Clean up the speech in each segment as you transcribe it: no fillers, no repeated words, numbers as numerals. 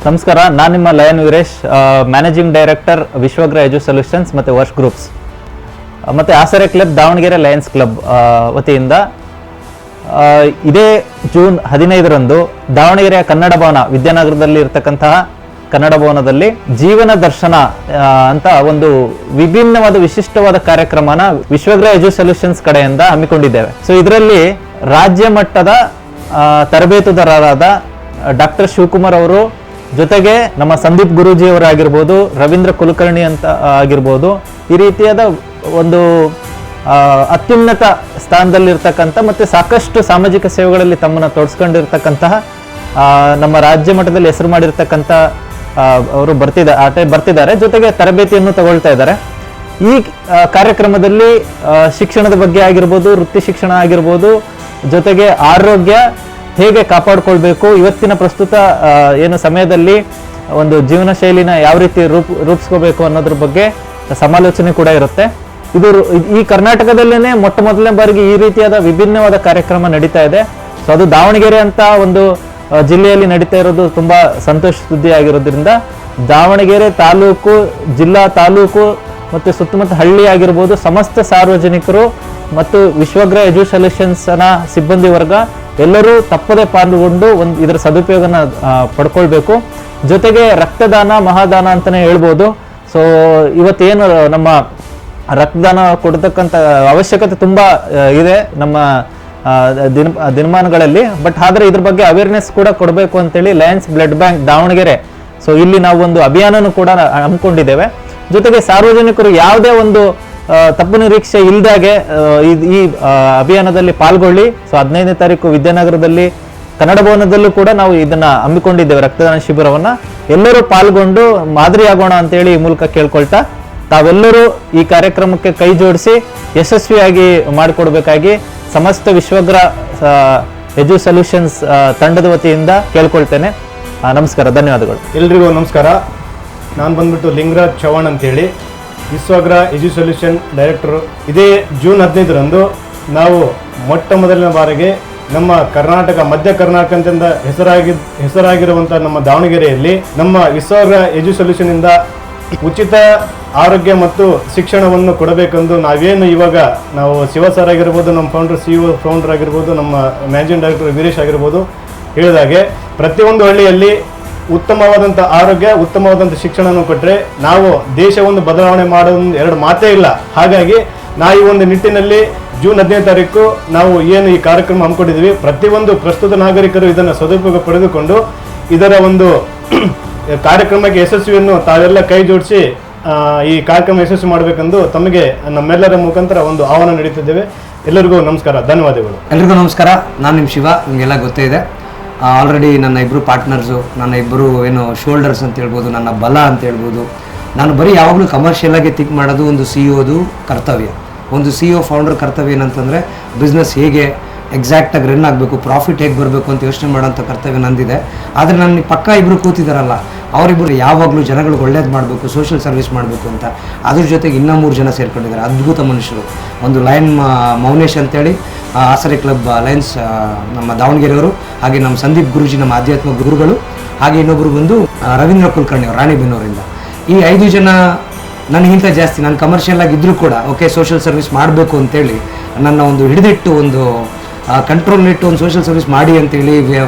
ನಮಸ್ಕಾರ, ನಾನು ನಿಮ್ಮ ಲಯನ್ ವೀರೇಶ್, ಮ್ಯಾನೇಜಿಂಗ್ ಡೈರೆಕ್ಟರ್ ವಿಶ್ವಗ್ರ ಎಜು ಸೊಲ್ಯೂಷನ್ಸ್ ಮತ್ತು ವರ್ಷ್ ಗ್ರೂಪ್ಸ್ ಮತ್ತು ಆಸರೆ ಕ್ಲಬ್ ದಾವಣಗೆರೆ ಲಯನ್ಸ್ ಕ್ಲಬ್ ವತಿಯಿಂದ ಇದೇ ಜೂನ್ 15ರಂದು ದಾವಣಗೆರೆಯ ಕನ್ನಡ ಭವನ ವಿದ್ಯಾನಗರದಲ್ಲಿ ಇರತಕ್ಕಂತಹ ಕನ್ನಡ ಭವನದಲ್ಲಿ ಜೀವನ ದರ್ಶನ ಅಂತ ಒಂದು ವಿಭಿನ್ನವಾದ ವಿಶಿಷ್ಟವಾದ ಕಾರ್ಯಕ್ರಮನ ವಿಶ್ವಗ್ರ ಎಜು ಸೊಲ್ಯೂಷನ್ಸ್ ಕಡೆಯಿಂದ ಹಮ್ಮಿಕೊಂಡಿದ್ದೇವೆ. ಸೊ ಇದರಲ್ಲಿ ರಾಜ್ಯ ಮಟ್ಟದ ತರಬೇತುದಾರರಾದ ಡಾಕ್ಟರ್ ಶಿವಕುಮಾರ್ ಅವರು ಜೊತೆಗೆ ನಮ್ಮ ಸಂದೀಪ್ ಗುರೂಜಿ ಅವರಾಗಿರ್ಬೋದು, ರವೀಂದ್ರ ಕುಲಕರ್ಣಿ ಅಂತ ಆಗಿರ್ಬೋದು, ಈ ರೀತಿಯಾದ ಒಂದು ಅತ್ಯುನ್ನತ ಸ್ಥಾನದಲ್ಲಿರ್ತಕ್ಕಂಥ ಮತ್ತು ಸಾಕಷ್ಟು ಸಾಮಾಜಿಕ ಸೇವೆಗಳಲ್ಲಿ ತಮ್ಮನ್ನು ತೊಡಸ್ಕೊಂಡಿರ್ತಕ್ಕಂತಹ ನಮ್ಮ ರಾಜ್ಯ ಮಟ್ಟದಲ್ಲಿ ಹೆಸರು ಮಾಡಿರ್ತಕ್ಕಂಥ ಅವರು ಬರ್ತಿದ್ದಾರೆ. ಜೊತೆಗೆ ತರಬೇತಿಯನ್ನು ತಗೊಳ್ತಾ ಇದ್ದಾರೆ. ಈ ಕಾರ್ಯಕ್ರಮದಲ್ಲಿ ಶಿಕ್ಷಣದ ಬಗ್ಗೆ ಆಗಿರ್ಬೋದು, ವೃತ್ತಿ ಶಿಕ್ಷಣ ಆಗಿರ್ಬೋದು, ಜೊತೆಗೆ ಆರೋಗ್ಯ ಹೇಗೆ ಕಾಪಾಡಿಕೊಳ್ಬೇಕು, ಇವತ್ತಿನ ಪ್ರಸ್ತುತ ಏನು ಸಮಯದಲ್ಲಿ ಒಂದು ಜೀವನ ಶೈಲಿನ ಯಾವ ರೀತಿ ರೂಪಿಸ್ಕೋಬೇಕು ಅನ್ನೋದ್ರ ಬಗ್ಗೆ ಸಮಾಲೋಚನೆ ಕೂಡ ಇರುತ್ತೆ. ಇದು ಈ ಕರ್ನಾಟಕದಲ್ಲೇ ಮೊಟ್ಟ ಮೊದಲನೇ ಬಾರಿಗೆ ಈ ರೀತಿಯಾದ ವಿಭಿನ್ನವಾದ ಕಾರ್ಯಕ್ರಮ ನಡೀತಾ ಇದೆ. ಸೊ ಅದು ದಾವಣಗೆರೆ ಅಂತ ಒಂದು ಜಿಲ್ಲೆಯಲ್ಲಿ ನಡೀತಾ ಇರೋದು ತುಂಬ ಸಂತೋಷ ಸುದ್ದಿ ಆಗಿರೋದ್ರಿಂದ ದಾವಣಗೆರೆ ತಾಲೂಕು, ಜಿಲ್ಲಾ ತಾಲೂಕು ಮತ್ತು ಸುತ್ತಮುತ್ತ ಹಳ್ಳಿ ಆಗಿರ್ಬೋದು, ಸಮಸ್ತ ಸಾರ್ವಜನಿಕರು ಮತ್ತು ವಿಶ್ವಗ್ರ ಎಜು ಸೊಲ್ಯೂಷನ್ಸ್ನ ಸಿಬ್ಬಂದಿ ವರ್ಗ ಎಲ್ಲರೂ ತಪ್ಪದೆ ಪಾಲ್ಗೊಂಡು ಇದರ ಸದುಪಯೋಗನ ಪಡ್ಕೊಳ್ಬೇಕು. ಜೊತೆಗೆ ರಕ್ತದಾನ ಮಹಾದಾನ ಅಂತಲೇ ಹೇಳ್ಬೋದು. ಸೊ ಇವತ್ತೇನು ನಮ್ಮ ರಕ್ತದಾನ ಕೊಡ್ತಕ್ಕಂಥ ಅವಶ್ಯಕತೆ ತುಂಬ ಇದೆ ನಮ್ಮ ದಿನಮಾನಗಳಲ್ಲಿ. ಬಟ್ ಆದರೆ ಇದ್ರ ಬಗ್ಗೆ ಅವೇರ್ನೆಸ್ ಕೂಡ ಕೊಡಬೇಕು ಅಂತೇಳಿ Lions blood bank Davanagere, so ಇಲ್ಲಿ ನಾವು ಒಂದು ಅಭಿಯಾನನೂ ಕೂಡ ಹಮ್ಮಿಕೊಂಡಿದ್ದೇವೆ. ಜೊತೆಗೆ ಸಾರ್ವಜನಿಕರು ಯಾವುದೇ ಒಂದು ತಪ್ಪು ನಿರೀಕ್ಷೆ ಇಲ್ದಾಗೆ ಈ ಅಭಿಯಾನದಲ್ಲಿ ಪಾಲ್ಗೊಳ್ಳಿ. ಸೊ 15ನೇ ತಾರೀಕು ವಿದ್ಯಾನಗರದಲ್ಲಿ ಕನ್ನಡ ಭವನದಲ್ಲೂ ಕೂಡ ನಾವು ಇದನ್ನ ಹಮ್ಮಿಕೊಂಡಿದ್ದೇವೆ, ರಕ್ತದಾನ ಶಿಬಿರವನ್ನ. ಎಲ್ಲರೂ ಪಾಲ್ಗೊಂಡು ಮಾದರಿಯಾಗೋಣ ಅಂತೇಳಿ ಈ ಮೂಲಕ ಕೇಳ್ಕೊಳ್ತಾ ತಾವೆಲ್ಲರೂ ಈ ಕಾರ್ಯಕ್ರಮಕ್ಕೆ ಕೈ ಜೋಡಿಸಿ ಯಶಸ್ವಿಯಾಗಿ ಮಾಡಿಕೊಡ್ಬೇಕಾಗಿ ಸಮಸ್ತ ವಿಶ್ವಗ್ರ ಎಜು ಸೊಲ್ಯೂಷನ್ಸ್ ತಂಡದ ವತಿಯಿಂದ ಕೇಳ್ಕೊಳ್ತೇನೆ. ನಮಸ್ಕಾರ, ಧನ್ಯವಾದಗಳು. ಎಲ್ರಿಗೂ ನಮಸ್ಕಾರ. ನಾನು ಬಂದ್ಬಿಟ್ಟು ಲಿಂಗರಾಜ್ ಚವಾಣ್ ಅಂತೇಳಿ ವಿಶ್ವಗ್ರ ಎಜು ಸೊಲ್ಯೂಷನ್ ಡೈರೆಕ್ಟರು. ಇದೇ ಜೂನ್ 15ರಂದು ನಾವು ಮೊಟ್ಟ ಮೊದಲನೇ ಬಾರಿಗೆ ನಮ್ಮ ಕರ್ನಾಟಕ, ಮಧ್ಯ ಕರ್ನಾಟಕ ಅಂತಂದ ಹೆಸರಾಗಿರುವಂಥ ನಮ್ಮ ದಾವಣಗೆರೆಯಲ್ಲಿ ನಮ್ಮ ವಿಶ್ವಗ್ರ ಎಜು ಸೊಲ್ಯೂಷನ್ ಇಂದ ಉಚಿತ ಆರೋಗ್ಯ ಮತ್ತು ಶಿಕ್ಷಣವನ್ನು ಕೊಡಬೇಕೆಂದು ನಾವೇನು ಇವಾಗ ನಾವು ಶಿವ ಸರ್ ಆಗಿರ್ಬೋದು, ನಮ್ಮ ಫೌಂಡರ್ ಆಗಿರ್ಬೋದು, ನಮ್ಮ ಮ್ಯಾನೇಜಿಂಗ್ ಡೈರೆಕ್ಟರ್ ವೀರೇಶ್ ಆಗಿರ್ಬೋದು ಹೇಳಿದಾಗೆ ಪ್ರತಿಯೊಂದು ಹಳ್ಳಿಯಲ್ಲಿ ಉತ್ತಮವಾದಂಥ ಆರೋಗ್ಯ, ಉತ್ತಮವಾದಂಥ ಶಿಕ್ಷಣವನ್ನು ಕೊಟ್ಟರೆ ನಾವು ದೇಶವನ್ನು ಬದಲಾವಣೆ ಮಾಡೋದು ಎರಡು ಮಾತೇ ಇಲ್ಲ. ಹಾಗಾಗಿ ನಾವು ಈ ಒಂದು ನಿಟ್ಟಿನಲ್ಲಿ ಜೂನ್ 15ನೇ ತಾರೀಕು ನಾವು ಏನು ಈ ಕಾರ್ಯಕ್ರಮ ಹಮ್ಮಿಕೊಂಡಿದ್ದೀವಿ, ಪ್ರತಿಯೊಂದು ಪ್ರಸ್ತುತ ನಾಗರಿಕರು ಇದನ್ನು ಸದುಪಯೋಗ ಪಡೆದುಕೊಂಡು ಇದರ ಒಂದು ಕಾರ್ಯಕ್ರಮಕ್ಕೆ ಯಶಸ್ವಿಯನ್ನು ತಾವೆಲ್ಲ ಕೈ ಜೋಡಿಸಿ ಈ ಕಾರ್ಯಕ್ರಮ ಯಶಸ್ವಿ ಮಾಡಬೇಕೆಂದು ತಮಗೆ ನಮ್ಮೆಲ್ಲರ ಮುಖಾಂತರ ಒಂದು ಆಹ್ವಾನ ನೀಡುತ್ತಿದ್ದೇವೆ. ಎಲ್ಲರಿಗೂ ನಮಸ್ಕಾರ, ಧನ್ಯವಾದಗಳು. ಎಲ್ರಿಗೂ ನಮಸ್ಕಾರ. ನಾನು ನಿಮ್ಮ ಶಿವ, ನಿಮಗೆಲ್ಲ ಗೊತ್ತೇ ಇದೆ. ಆಲ್ರೆಡಿ ನನ್ನ ಇಬ್ಬರು ಪಾರ್ಟ್ನರ್ಸು, ನನ್ನ ಇಬ್ಬರು ಏನು ಶೋಲ್ಡರ್ಸ್ ಅಂತ ಹೇಳ್ಬೋದು, ನನ್ನ ಬಲ ಅಂತ ಹೇಳ್ಬೋದು. ನಾನು ಬರೀ ಯಾವಾಗಲೂ ಕಮರ್ಷಿಯಲಾಗಿ ಥಿಂಕ್ ಮಾಡೋದು ಒಂದು CEO ಕರ್ತವ್ಯ. ಒಂದು CEO ಫೌಂಡರ್ ಕರ್ತವ್ಯ ಏನಂತಂದರೆ ಬಿಸ್ನೆಸ್ ಹೇಗೆ ಎಕ್ಸಾಕ್ಟಾಗಿ ರನ್ ಆಗಬೇಕು, ಪ್ರಾಫಿಟ್ ಹೇಗೆ ಬರಬೇಕು ಅಂತ ಯೋಚನೆ ಮಾಡೋಂಥ ಕರ್ತವ್ಯ ನಂದಿದೆ. ಆದರೆ ನನ್ನ ಪಕ್ಕ ಇಬ್ಬರು ಕೂತಿದ್ದಾರಲ್ಲ, ಅವರಿಬ್ಬರು ಯಾವಾಗಲೂ ಜನಗಳಿಗೆ ಒಳ್ಳೇದು ಮಾಡಬೇಕು, ಸೋಷಿಯಲ್ ಸರ್ವಿಸ್ ಮಾಡಬೇಕು ಅಂತ. ಅದ್ರ ಜೊತೆಗೆ ಇನ್ನೂ 3 ಜನ ಸೇರ್ಕೊಂಡಿದ್ದಾರೆ, ಅದ್ಭುತ ಮನುಷ್ಯರು. ಒಂದು ಲಯನ್ ಮೌನೇಶ್ ಅಂತೇಳಿ ಆಸರೆ ಕ್ಲಬ್ ಲಯನ್ಸ್ ನಮ್ಮ ದಾವಣಗೆರೆಯವರು, ಹಾಗೆ ನಮ್ಮ ಸಂದೀಪ್ ಗುರೂಜಿ ನಮ್ಮ ಆಧ್ಯಾತ್ಮ ಗುರುಗಳು, ಹಾಗೆ ಇನ್ನೊಬ್ಬರು ಬಂದು ರವೀಂದ್ರ ಕುಲಕರ್ಣಿ ಅವರು ರಾಣಿಬೆನ್ನೂರಿಂದ. ಈ 5 ಜನ ನನಗಿಂತ ಜಾಸ್ತಿ, ನಾನು ಕಮರ್ಷಿಯಲ್ ಆಗಿದ್ದರೂ ಕೂಡ ಓಕೆ ಸೋಷಿಯಲ್ ಸರ್ವಿಸ್ ಮಾಡಬೇಕು ಅಂತೇಳಿ ನನ್ನ ಒಂದು ಹಿಡಿದಿಟ್ಟು ಒಂದು ಕಂಟ್ರೋಲ್ ಇಟ್ಟು ಒಂದು ಸೋಷಿಯಲ್ ಸರ್ವಿಸ್ ಮಾಡಿ ಅಂತೇಳಿ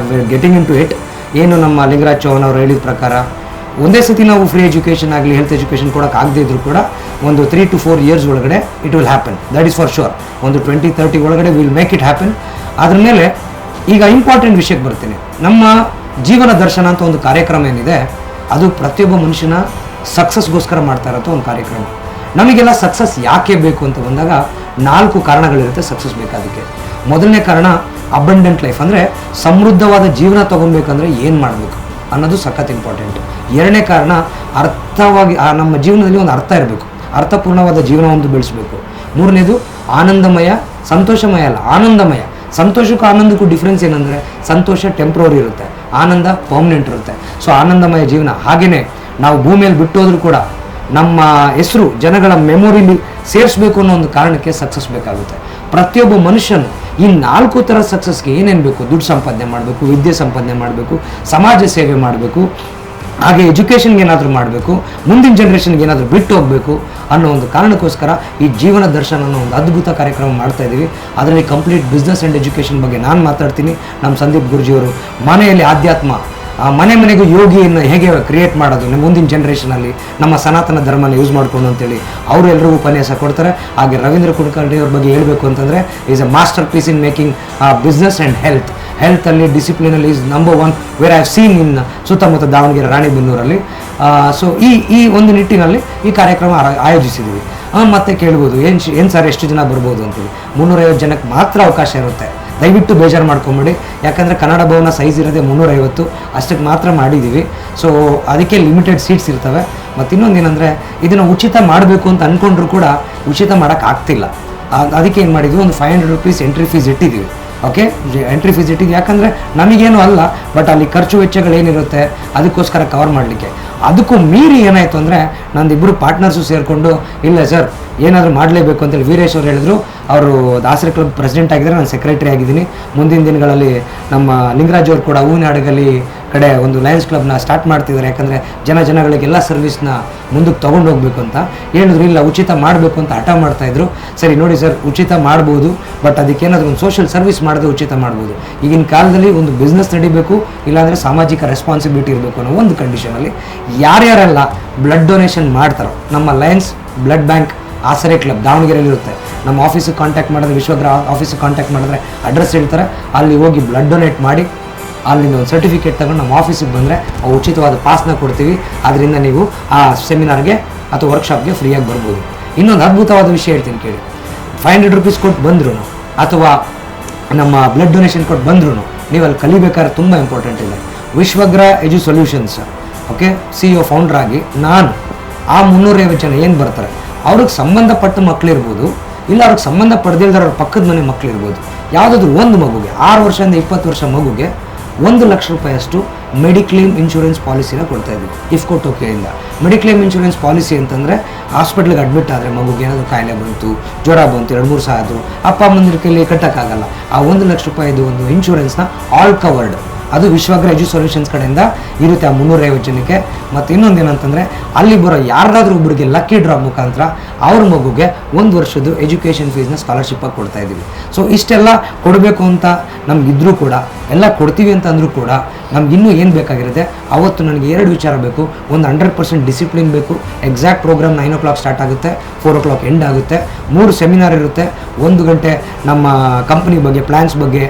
ಗೆಟಿಂಗ್ ಇನ್ ಟು ಇಟ್. ಏನು ನಮ್ಮ ಲಿಂಗರಾಜ್ ಚೌಹಾಣ್ ಅವರು ಹೇಳಿದ ಪ್ರಕಾರ ಒಂದೇ ಸತಿ ನಾವು ಫ್ರೀ ಎಜುಕೇಷನ್ ಆಗಲಿ ಹೆಲ್ತ್ ಎಜುಕೇಷನ್ ಕೊಡೋಕೆ ಆಗದೇ ಇದ್ರೂ ಕೂಡ ಒಂದು 3 to 4 years ಒಳಗಡೆ it will happen. That is for sure. ಒಂದು 2030 ಒಳಗಡೆ ವಿಲ್ ಮೇಕ್ ಇಟ್ ಹ್ಯಾಪನ್. ಅದ್ರ ಮೇಲೆ ಈಗ ಇಂಪಾರ್ಟೆಂಟ್ ವಿಷಯಕ್ಕೆ ಬರ್ತೀನಿ. ನಮ್ಮ ಜೀವನ ದರ್ಶನ ಅಂತ ಒಂದು ಕಾರ್ಯಕ್ರಮ ಏನಿದೆ, ಅದು ಪ್ರತಿಯೊಬ್ಬ ಮನುಷ್ಯನ ಸಕ್ಸಸ್ಗೋಸ್ಕರ ಮಾಡ್ತಾ ಇರೋಂಥ ಒಂದು ಕಾರ್ಯಕ್ರಮ. ನಮಗೆಲ್ಲ ಸಕ್ಸಸ್ ಯಾಕೆ ಬೇಕು ಅಂತ ಬಂದಾಗ 4 ಕಾರಣಗಳಿರುತ್ತೆ ಸಕ್ಸಸ್ ಬೇಕಾದಕ್ಕೆ. ಮೊದಲನೇ ಕಾರಣ ಅಬಂಡೆಂಟ್ ಲೈಫ್, ಅಂದರೆ ಸಮೃದ್ಧವಾದ ಜೀವನ ತೊಗೊಬೇಕಂದ್ರೆ ಏನು ಮಾಡಬೇಕು ಅನ್ನೋದು ಸಖತ್ ಇಂಪಾರ್ಟೆಂಟ್. 2ನೇ ಕಾರಣ ಅರ್ಥವಾಗಿ ನಮ್ಮ ಜೀವನದಲ್ಲಿ ಒಂದು ಅರ್ಥ ಇರಬೇಕು, ಅರ್ಥಪೂರ್ಣವಾದ ಜೀವನ ಒಂದು ಬೆಳೆಸಬೇಕು. 3ನೇದು ಆನಂದಮಯ, ಸಂತೋಷಮಯ ಅಲ್ಲ ಆನಂದಮಯ. ಸಂತೋಷಕ್ಕೂ ಆನಂದಕ್ಕೂ ಡಿಫ್ರೆನ್ಸ್ ಏನಂದರೆ ಸಂತೋಷ ಟೆಂಪ್ರವರಿ ಇರುತ್ತೆ, ಆನಂದ ಪರ್ಮನೆಂಟ್ ಇರುತ್ತೆ. ಸೊ ಆನಂದಮಯ ಜೀವನ. ಹಾಗೆಯೇ ನಾವು ಭೂಮಿಯಲ್ಲಿ ಬಿಟ್ಟೋದ್ರೂ ಕೂಡ ನಮ್ಮ ಹೆಸರು ಜನಗಳ ಮೆಮೊರಿಲಿ ಸೇರಿಸ್ಬೇಕು ಅನ್ನೋ ಒಂದು ಕಾರಣಕ್ಕೆ ಸಕ್ಸಸ್ ಬೇಕಾಗುತ್ತೆ. ಪ್ರತಿಯೊಬ್ಬ ಮನುಷ್ಯನು ಈ 4 ಥರ ಸಕ್ಸಸ್ಗೆ ಏನೇನು ಬೇಕು, ದುಡ್ಡು ಸಂಪಾದನೆ ಮಾಡಬೇಕು, ವಿದ್ಯೆ ಸಂಪಾದನೆ ಮಾಡಬೇಕು, ಸಮಾಜ ಸೇವೆ ಮಾಡಬೇಕು, ಹಾಗೆ ಎಜುಕೇಷನ್ಗೆ ಏನಾದರೂ ಮಾಡಬೇಕು, ಮುಂದಿನ ಜನ್ರೇಷನ್ಗೆ ಏನಾದರೂ ಬಿಟ್ಟು ಹೋಗಬೇಕು ಅನ್ನೋ ಒಂದು ಕಾರಣಕ್ಕೋಸ್ಕರ ಈ ಜೀವನ ದರ್ಶನ ಅನ್ನೋ ಒಂದು ಅದ್ಭುತ ಕಾರ್ಯಕ್ರಮ ಮಾಡ್ತಾ ಇದ್ದೀವಿ. ಅದರಲ್ಲಿ ಕಂಪ್ಲೀಟ್ ಬಿಸ್ನೆಸ್ ಆ್ಯಂಡ್ ಎಜುಕೇಷನ್ ಬಗ್ಗೆ ನಾನು ಮಾತಾಡ್ತೀನಿ. ನಮ್ಮ ಸಂದೀಪ್ ಗುರುಜಿಯವರು ಮನೆಯಲ್ಲಿ ಆಧ್ಯಾತ್ಮ, ಮನೆ ಮನೆಗೂ ಯೋಗಿಯನ್ನು ಹೇಗೆ ಕ್ರಿಯೇಟ್ ಮಾಡೋದು ಮುಂದಿನ ಜನ್ರೇಷನಲ್ಲಿ ನಮ್ಮ ಸನಾತನ ಧರ್ಮನ ಯೂಸ್ ಮಾಡಿಕೊಂಡು ಅಂತೇಳಿ ಅವರು ಎಲ್ಲರಿಗೂ ಉಪನ್ಯಾಸ ಕೊಡ್ತಾರೆ. ಹಾಗೆ ರವೀಂದ್ರ ಕುಲಕರ್ಣಿ ಅವ್ರ ಬಗ್ಗೆ ಹೇಳಬೇಕು ಅಂತಂದರೆ is a masterpiece in making business and ಹೆಲ್ತಲ್ಲಿ ಡಿಸಿಪ್ಲಿನಲ್ಲಿ is number 1 where I have seen in ಸುತ್ತಮುತ್ತ ದಾವಣಗೆರೆ ರಾಣಿಬೆನ್ನೂರಲ್ಲಿ. ಸೊ ಈ ಒಂದು ನಿಟ್ಟಿನಲ್ಲಿ ಈ ಕಾರ್ಯಕ್ರಮ ಆಯೋಜಿಸಿದ್ದೀವಿ. ಮತ್ತೆ ಕೇಳ್ಬೋದು ಏನು ಸರ್ ಎಷ್ಟು ಜನ ಬರ್ಬೋದು ಅಂತೇಳಿ. 350 ಜನಕ್ಕೆ ಮಾತ್ರ ಅವಕಾಶ ಇರುತ್ತೆ. ದಯವಿಟ್ಟು ಬೇಜಾರು ಮಾಡ್ಕೊಂಬೇಡಿ, ಯಾಕಂದರೆ ಕನ್ನಡ ಭವನ ಸೈಜ್ ಇರೋದೇ 350, ಅಷ್ಟಕ್ಕೆ ಮಾತ್ರ ಮಾಡಿದ್ದೀವಿ. ಸೊ ಅದಕ್ಕೆ ಲಿಮಿಟೆಡ್ ಸೀಟ್ಸ್ ಇರ್ತವೆ. ಮತ್ತು ಇನ್ನೊಂದೇನೆಂದರೆ ಇದನ್ನು ಉಚಿತ ಮಾಡಬೇಕು ಅಂತ ಅಂದ್ಕೊಂಡ್ರು ಕೂಡ ಉಚಿತ ಮಾಡೋಕ್ಕಾಗ್ತಿಲ್ಲ. ಅದಕ್ಕೆ ಏನು ಮಾಡಿದ್ವಿ, ಒಂದು 500 ರೂಪೀಸ್ ಎಂಟ್ರಿ ಫೀಸ್ ಇಟ್ಟಿದ್ದೀವಿ. ಓಕೆ, ಎಂಟ್ರಿ ಫೀಸ್ ಇಟ್ಟಿದ್ದೀವಿ. ಯಾಕಂದರೆ ನಮಗೇನು ಅಲ್ಲ, ಬಟ್ ಅಲ್ಲಿ ಖರ್ಚು ವೆಚ್ಚಗಳೇನಿರುತ್ತೆ ಅದಕ್ಕೋಸ್ಕರ ಕವರ್ ಮಾಡಲಿಕ್ಕೆ. ಅದಕ್ಕೂ ಮೀರಿ ಏನಾಯಿತು ಅಂದರೆ ನಂದಿಬ್ಬರು ಪಾರ್ಟ್ನರ್ಸು ಸೇರಿಕೊಂಡು ಇಲ್ಲ ಸರ್ ಏನಾದರೂ ಮಾಡಲೇಬೇಕು ಅಂತೇಳಿ ವೀರೇಶ್ ಅವ್ರು ಹೇಳಿದ್ರು. ಅವರು ದಾಸರಿ ಕ್ಲಬ್ ಪ್ರೆಸಿಡೆಂಟ್ ಆಗಿದ್ದಾರೆ, ನಾನು ಸೆಕ್ರೆಟರಿ ಆಗಿದ್ದೀನಿ. ಮುಂದಿನ ದಿನಗಳಲ್ಲಿ ನಮ್ಮ ಲಿಂಗರಾಜ್ ಅವರು ಕೂಡ ಹೂವಿನಹಡಗಲಿ ಕಡೆ ಒಂದು ಲಯನ್ಸ್ ಕ್ಲಬ್ನ ಸ್ಟಾರ್ಟ್ ಮಾಡ್ತಿದ್ದಾರೆ. ಯಾಕಂದರೆ ಜನಗಳಿಗೆಲ್ಲ ಸರ್ವಿಸ್ನ ಮುಂದಕ್ಕೆ ತೊಗೊಂಡು ಹೋಗಬೇಕು ಅಂತ ಹೇಳಿದ್ರು. ಇಲ್ಲ ಉಚಿತ ಮಾಡಬೇಕು ಅಂತ ಹಠ ಮಾಡ್ತಾಯಿದ್ರು. ಸರಿ ನೋಡಿ ಸರ್, ಉಚಿತ ಮಾಡ್ಬೋದು, ಬಟ್ ಅದಕ್ಕೇನಾದರೂ ಒಂದು ಸೋಷಿಯಲ್ ಸರ್ವಿಸ್ ಮಾಡಿದ್ರೆ ಉಚಿತ ಮಾಡ್ಬೋದು. ಈಗಿನ ಕಾಲದಲ್ಲಿ ಒಂದು ಬಿಸ್ನೆಸ್ ನಡಿಬೇಕು, ಇಲ್ಲಾಂದರೆ ಸಾಮಾಜಿಕ ರೆಸ್ಪಾನ್ಸಿಬಿಲಿಟಿ ಇರಬೇಕು ಅನ್ನೋ ಒಂದು ಕಂಡೀಷನಲ್ಲಿ ಯಾರ್ಯಾರೆಲ್ಲ ಬ್ಲಡ್ ಡೊನೇಷನ್ ಮಾಡ್ತಾರೋ ನಮ್ಮ ಲಯನ್ಸ್ ಬ್ಲಡ್ ಬ್ಯಾಂಕ್ ಆಸರೆ ಕ್ಲಬ್ ದಾವಣಗೆರೆಯಲ್ಲಿ ಇರುತ್ತೆ. ನಮ್ಮ ಆಫೀಸಿಗೆ ಕಾಂಟ್ಯಾಕ್ಟ್ ಮಾಡಿದ್ರೆ, ವಿಶ್ವಗ್ರಹ ಆಫೀಸಿಗೆ ಕಾಂಟ್ಯಾಕ್ಟ್ ಮಾಡಿದ್ರೆ ಅಡ್ರೆಸ್ ಹೇಳ್ತಾರೆ, ಅಲ್ಲಿ ಹೋಗಿ ಬ್ಲಡ್ ಡೊನೇಟ್ ಮಾಡಿ ಅಲ್ಲಿಂದ ಒಂದು ಸರ್ಟಿಫಿಕೇಟ್ ತಗೊಂಡು ನಮ್ಮ ಆಫೀಸಿಗೆ ಬಂದರೆ ಉಚಿತವಾದ ಪಾಸ್ನ ಕೊಡ್ತೀವಿ. ಅದರಿಂದ ನೀವು ಆ ಸೆಮಿನಾರ್ಗೆ ಅಥವಾ ವರ್ಕ್ಶಾಪ್ಗೆ ಫ್ರೀಯಾಗಿ ಬರ್ಬೋದು. ಇನ್ನೊಂದು ಅದ್ಭುತವಾದ ವಿಷಯ ಹೇಳ್ತೀನಿ ಕೇಳಿ. 500 ರೂಪೀಸ್ ಕೊಟ್ಟು ಬಂದ್ರು ಅಥವಾ ನಮ್ಮ ಬ್ಲಡ್ ಡೊನೇಷನ್ ಕೊಟ್ಟು ಬಂದ್ರು ನೀವು ಅಲ್ಲಿ ಕಲಿಬೇಕಾದ್ರೆ ತುಂಬ ಇಂಪಾರ್ಟೆಂಟ್ ಇದೆ. ವಿಶ್ವಗ್ರಹ ಎಜು ಸೊಲ್ಯೂಷನ್ಸ್ ಓಕೆ CEO ಫೌಂಡರ್ ಆಗಿ ನಾನು ಆ 350 ಜನ ಏನು ಬರ್ತಾರೆ ಅವ್ರಿಗೆ ಸಂಬಂಧಪಟ್ಟ ಮಕ್ಕಳಿರ್ಬೋದು, ಇಲ್ಲ ಅವ್ರಿಗೆ ಸಂಬಂಧಪಡ್ದಿಲ್ದಾರ ಅವ್ರ ಪಕ್ಕದ ಮನೆ ಮಕ್ಕಳಿರ್ಬೋದು. ಯಾವುದಾದ್ರೂ ಒಂದು ಮಗುಗೆ 6 ವರ್ಷದಿಂದ 20 ವರ್ಷ ಮಗುಗೆ 1 ಲಕ್ಷ ರೂಪಾಯಿಯಷ್ಟು ಮೆಡಿಕ್ಲೇಮ್ ಇನ್ಶೂರೆನ್ಸ್ ಪಾಲಿಸಿನ ಕೊಡ್ತಾ ಇದ್ವಿ ಇಫ್ಕೋ ಟೋಕಿಯಿಂದ. ಮೆಡಿಕ್ಲೇಮ್ ಇನ್ಶೂರೆನ್ಸ್ ಪಾಲಿಸಿ ಅಂತಂದರೆ ಹಾಸ್ಪಿಟ್ಲಿಗೆ ಅಡ್ಮಿಟ್ ಆದರೆ ಮಗುಗೆ ಏನಾದರೂ ಕಾಯಿಲೆ ಬಂತು, ಜ್ವರ ಬಂತು, 2-3 ಸಹ ಆದರೂ ಅಪ್ಪ ಅಮ್ಮಂದಿರ ಕೈಲಿ ಕಟ್ಟೋಕ್ಕಾಗಲ್ಲ. ಆ 1 ಲಕ್ಷ ರೂಪಾಯಿದು ಒಂದು ಇನ್ಶೂರೆನ್ಸ್ನ ಆಲ್ ಕವರ್ಡ್ ಅದು ವಿಶ್ವಗ್ರಹ ಎಜು ಸೊಲ್ಯೂಷನ್ಸ್ ಕಡೆಯಿಂದ ಇರುತ್ತೆ ಆ 350 ಜನಕ್ಕೆ. ಮತ್ತು ಇನ್ನೊಂದೇನಂತಂದರೆ ಅಲ್ಲಿ ಬರೋ ಯಾರಾದರೂ ಒಬ್ಬರಿಗೆ ಲಕ್ಕಿ ಡ್ರಾ ಮುಖಾಂತರ ಅವ್ರ ಮಗುಗೆ 1 ವರ್ಷದ ಎಜುಕೇಷನ್ ಫೀಸ್ನ ಸ್ಕಾಲರ್ಶಿಪ್ಪಾಗಿ ಕೊಡ್ತಾ ಇದ್ದೀವಿ. ಸೊ ಇಷ್ಟೆಲ್ಲ ಕೊಡಬೇಕು ಅಂತ ನಮಗಿದ್ರೂ ಕೂಡ, ಎಲ್ಲ ಕೊಡ್ತೀವಿ ಅಂತ ಅಂದರೂ ಕೂಡ ನಮಗಿನ್ನೂ ಏನು ಬೇಕಾಗಿರುತ್ತೆ, ಅವತ್ತು ನನಗೆ 2 ವಿಚಾರ ಬೇಕು. ಒಂದು 100% ಡಿಸಿಪ್ಲಿನ್ ಬೇಕು. ಎಕ್ಸಾಕ್ಟ್ ಪ್ರೋಗ್ರಾಮ್ 9 o'clock ಸ್ಟಾರ್ಟ್ ಆಗುತ್ತೆ, 4 o'clock ಎಂಡ್ ಆಗುತ್ತೆ. 3 ಸೆಮಿನಾರ್ ಇರುತ್ತೆ. 1 ಗಂಟೆ ನಮ್ಮ ಕಂಪ್ನಿ ಬಗ್ಗೆ, ಪ್ಲ್ಯಾನ್ಸ್ ಬಗ್ಗೆ,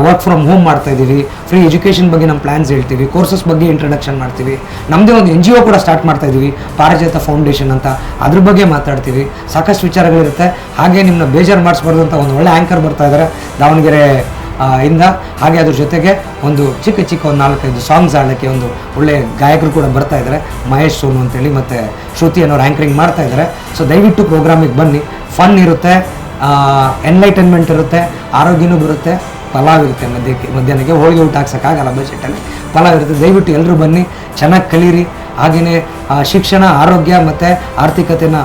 ವರ್ಕ್ ಫ್ರಮ್ ಹೋಮ್ ಮಾಡ್ತಾ ಇದ್ದೀವಿ, ಫ್ರೀ ಎಜುಕೇಷನ್ ಬಗ್ಗೆ ನಮ್ಮ ಪ್ಲ್ಯಾನ್ಸ್ ಹೇಳ್ತೀವಿ, ಕೋರ್ಸಸ್ ಬಗ್ಗೆ ಇಂಟ್ರಡಕ್ಷನ್ ಮಾಡ್ತೀವಿ. ನಮ್ಮದೇ ಒಂದು NGO ಕೂಡ ಸ್ಟಾರ್ಟ್ ಮಾಡ್ತಾ ಇದ್ದೀವಿ, ಪಾರಿಜಾತ ಫೌಂಡೇಶನ್ ಅಂತ, ಅದ್ರ ಬಗ್ಗೆ ಮಾತಾಡ್ತೀವಿ. ಸಾಕಷ್ಟು ವಿಚಾರಗಳಿರುತ್ತೆ. ಹಾಗೆ ನಿಮ್ಮನ್ನ ಬೇಜಾರು ಮಾಡಿಸ್ಬಾರ್ದು ಅಂತ ಒಂದು ಒಳ್ಳೆ ಆ್ಯಂಕರ್ ಬರ್ತಾ ಇದ್ದಾರೆ ದಾವಣಗೆರೆ ಇಂದ. ಹಾಗೆ ಅದ್ರ ಜೊತೆಗೆ ಒಂದು ಚಿಕ್ಕ ಒಂದು 4-5 ಸಾಂಗ್ಸ್ ಆಡೋಕ್ಕೆ ಒಂದು ಒಳ್ಳೆ ಗಾಯಕರು ಕೂಡ ಬರ್ತಾ ಇದ್ದಾರೆ, ಮಹೇಶ್ ಸೋನು ಅಂತೇಳಿ, ಮತ್ತು ಶ್ರುತಿ ಅನ್ನೋರು ಆ್ಯಂಕರಿಂಗ್ ಮಾಡ್ತಾ ಇದ್ದಾರೆ. ಸೊ ದಯವಿಟ್ಟು ಪ್ರೋಗ್ರಾಮಿಗೆ ಬನ್ನಿ. ಫನ್ ಇರುತ್ತೆ, ಎನ್ಲೈಟನ್ಮೆಂಟ್ ಇರುತ್ತೆ, ಆರೋಗ್ಯನೂ ಬರುತ್ತೆ, ಪಲಾವ್ ಇರುತ್ತೆ. ಮಧ್ಯಾಹ್ನಕ್ಕೆ ಹೋಳಿಗೆ ಊಟ ಹಾಕ್ಸೋಕ್ಕಾಗಲ್ಲ ಬಜೆಟಲ್ಲಿ, ಪಲಾವ್ ಇರುತ್ತೆ. ದಯವಿಟ್ಟು ಎಲ್ಲರೂ ಬನ್ನಿ, ಚೆನ್ನಾಗಿ ಕಲೀರಿ. ಹಾಗೆಯೇ ಶಿಕ್ಷಣ, ಆರೋಗ್ಯ ಮತ್ತು ಆರ್ಥಿಕತೆನ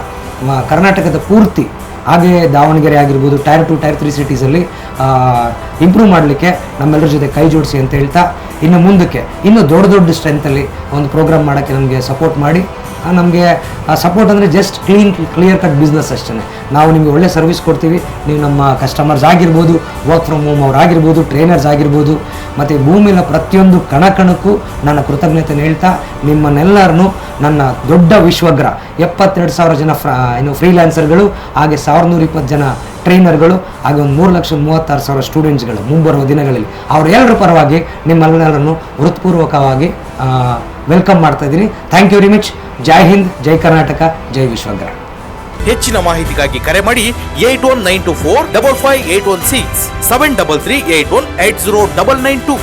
ಕರ್ನಾಟಕದ ಪೂರ್ತಿ, ಹಾಗೆ ದಾವಣಗೆರೆ ಆಗಿರ್ಬೋದು, ಟೈರ್ 2, ಟೈರ್ 3 ಸಿಟೀಸಲ್ಲಿ ಇಂಪ್ರೂವ್ ಮಾಡಲಿಕ್ಕೆ ನಮ್ಮೆಲ್ಲರ ಜೊತೆ ಕೈ ಜೋಡಿಸಿ ಅಂತ ಹೇಳ್ತಾ, ಇನ್ನು ಮುಂದಕ್ಕೆ ಇನ್ನೂ ದೊಡ್ಡ ಸ್ಟ್ರೆಂತಲ್ಲಿ ಒಂದು ಪ್ರೋಗ್ರಾಮ್ ಮಾಡೋಕ್ಕೆ ನಮಗೆ ಸಪೋರ್ಟ್ ಮಾಡಿ. ನಮಗೆ ಸಪೋರ್ಟ್ ಅಂದರೆ ಜಸ್ಟ್ ಕ್ಲಿಯರ್ ಕಟ್ ಬಿಸ್ನೆಸ್ ಅಷ್ಟೇ. ನಾವು ನಿಮಗೆ ಒಳ್ಳೆ ಸರ್ವಿಸ್ ಕೊಡ್ತೀವಿ. ನೀವು ನಮ್ಮ ಕಸ್ಟಮರ್ಸ್ ಆಗಿರ್ಬೋದು, ವರ್ಕ್ ಫ್ರಮ್ ಹೋಮ್ ಅವ್ರು ಆಗಿರ್ಬೋದು, ಟ್ರೈನರ್ಸ್ ಆಗಿರ್ಬೋದು, ಮತ್ತು ಭೂಮಿಯ ಪ್ರತಿಯೊಂದು ಕಣಕ್ಕೂ ನನ್ನ ಕೃತಜ್ಞತೆಯನ್ನು ಹೇಳ್ತಾ, ನಿಮ್ಮನ್ನೆಲ್ಲರನ್ನೂ ನನ್ನ ದೊಡ್ಡ ವಿಶ್ವಗ್ರಹ 72,000 ಜನ ಫ್ರೀಲ್ಯಾನ್ಸರ್ಗಳು, ಹಾಗೆ 1,120 ಜನ ಟ್ರೈನರ್ಗಳು, ಹಾಗೆ ಒಂದು 3,36,000 ಸ್ಟೂಡೆಂಟ್ಸ್ಗಳು ಮುಂಬರುವ ದಿನಗಳಲ್ಲಿ ಅವರೆಲ್ಲರ ಪರವಾಗಿ ನಿಮ್ಮೆಲ್ಲರನ್ನು ಹೃತ್ಪೂರ್ವಕವಾಗಿ ವೆಲ್ಕಮ್ ಮಾಡ್ತಾ ಇದ್ದೀನಿ. Thank you very much. ಜೈ ಹಿಂದ್, ಜೈ ಕರ್ನಾಟಕ, ಜೈ ವಿಶ್ವಗ್ರಹ. ಹೆಚ್ಚಿನ ಮಾಹಿತಿಗಾಗಿ ಕರೆ ಮಾಡಿ 8192455816 73381809992.